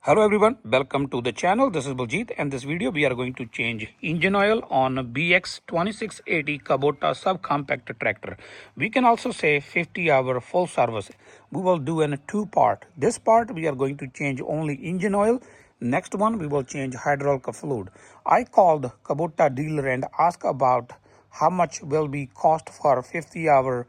Hello everyone, welcome to the channel. This is Baljit, and this video we are going to change engine oil on BX2680 Kabota subcompact tractor. We can also say 50-hour full service. We will do in a two-part. This part we are going to change only engine oil. Next one we will change hydraulic fluid. I called Kabota dealer and asked about how much will be cost for 50-hour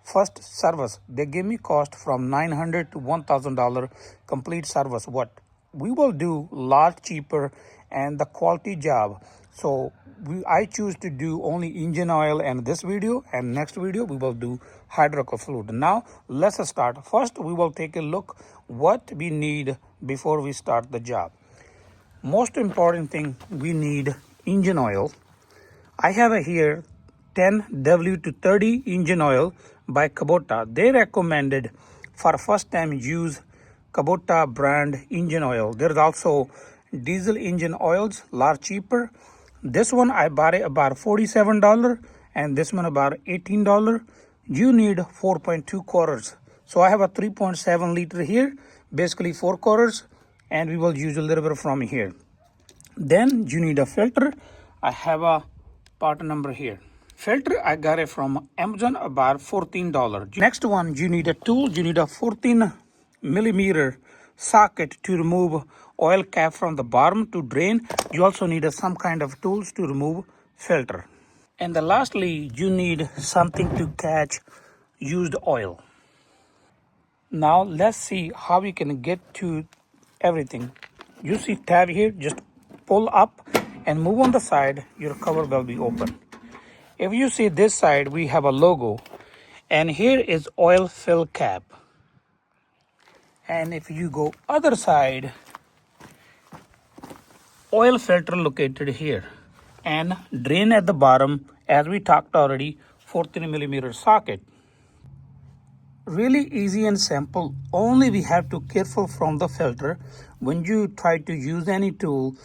first service. They gave me cost from $900 to $1,000 complete service. What we will do lot cheaper and the quality job. So I choose to do only engine oil in this video, and next video we will do hydraulic fluid. Now let's start. First we will take a look what we need before we start the job. Most important thing, we need engine oil. I have here 10W to 30 engine oil by Kabota. They recommended for first time use Kabota brand engine oil. There's also diesel engine oils, lot cheaper. This one I bought it about $47 and this one about $18. You need 4.2 quarters. So I have a 3.7 liter here, basically 4 quarters, and we will use a little bit from here. Then you need a filter. I have a part number here. Filter I got it from Amazon about $14. Next one, you need a tool. You need a 14 millimeter socket to remove oil cap from the bottom to drain. You also need some kind of tools to remove filter. And lastly, you need something to catch used oil. Now let's see how we can get to everything. You see tab here, just pull up and move on the side, your cover will be open. If you see this side, we have a logo, and here is oil fill cap. And if you go other side, oil filter located here, and drain at the bottom, as we talked already, 14 millimeter socket. Really easy and simple. Only we have to careful from the filter. When you try to use any tool,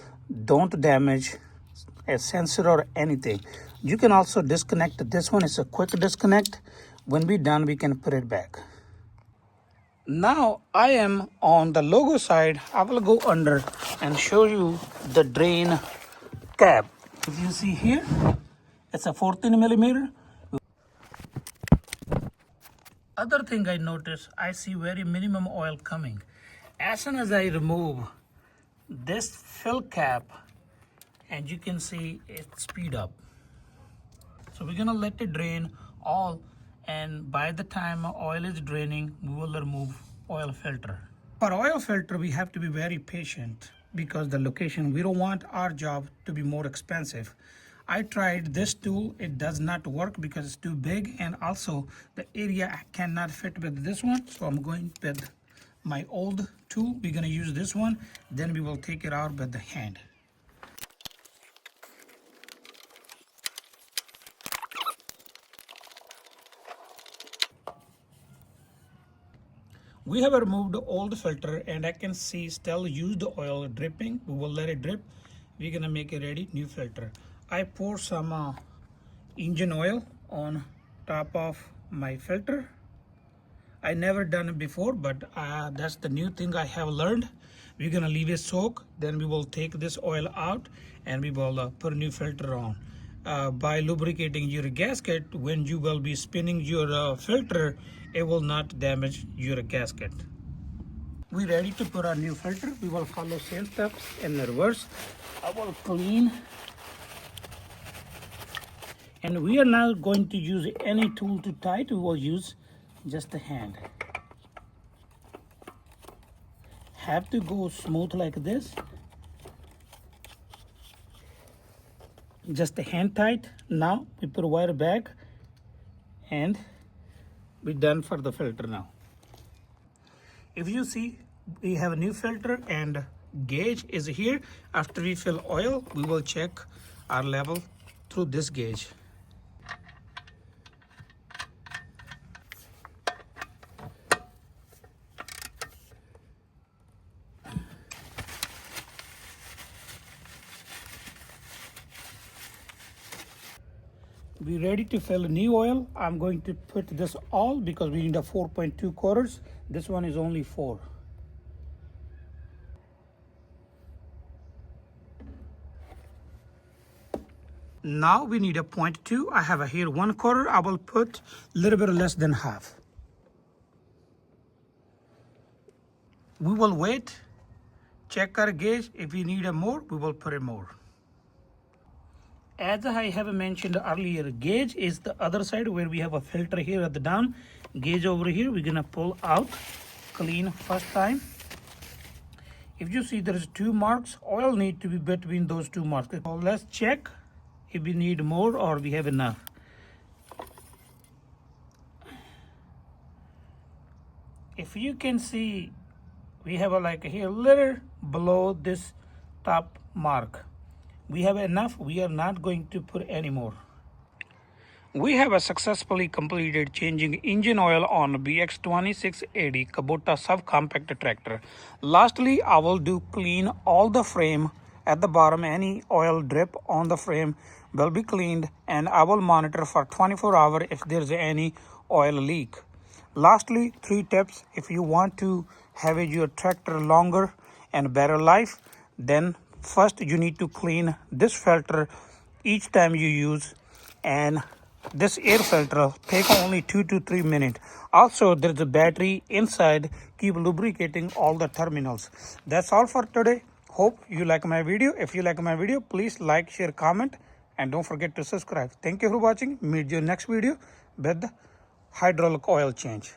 don't damage a sensor or anything. You can also disconnect. This one is a quick disconnect. When we're done, we can put it back. Now I am on the logo side. I will go under and show you the drain cap. If you see here, it's a 14 millimeter. Other thing I notice, I see very minimum oil coming. As soon as I remove this fill cap, and you can see it speed up. So we're gonna let it drain all, and by the time oil is draining, we will remove oil filter. For oil filter, we have to be very patient because the location, we don't want our job to be more expensive. I tried this tool, it does not work because it's too big, and also the area I cannot fit with this one. So I'm going with my old tool. We're gonna use this one, then we will take it out with the hand. We have removed the old filter, and I can see still used oil dripping. We will let it drip. We're gonna make it ready, new filter. I pour some engine oil on top of my filter. I never done it before, but that's the new thing I have learned. We're gonna leave it soak, then we will take this oil out and we will put a new filter on. By lubricating your gasket, when you will be spinning your filter, it will not damage your gasket. We're ready to put our new filter. We will follow same steps in the reverse. I will clean. And we are not going to use any tool to tight. We will use just a hand. Have to go smooth like this. Just a hand tight. Now we put a wire back and we're done for the filter now. If you see, we have a new filter and gauge is here. After we fill oil, we will check our level through this gauge. We're ready to fill new oil. I'm going to put this all because we need a 4.2 quarters. This one is only 4. Now we need a 0.2. I have here 1/4. I will put a little bit less than half. We will wait, check our gauge. If we need a more, we will put it more. As I have mentioned earlier, gauge is the other side where we have a filter here at the down. Gauge over here, we're gonna pull out, clean first time. If you see there's 2 marks, oil need to be between those 2 marks. So let's check if we need more or we have enough. If you can see, we have a like here little below this top mark. We have enough. We are not going to put any more. We have successfully completed changing engine oil on BX2680 Kabota subcompact tractor. Lastly, I will do clean all the frame at the bottom. Any oil drip on the frame will be cleaned, and I will monitor for 24 hours if there's any oil leak. Lastly, 3 tips. If you want to have your tractor longer and better life, then first you need to clean this filter each time you use, and this air filter take only 2 to 3 minutes. Also, there's a battery inside. Keep lubricating all the terminals. That's all for today. Hope you like my video. If you like my video, please like, share, comment, and don't forget to subscribe. Thank you for watching. Meet you next video with hydraulic oil change.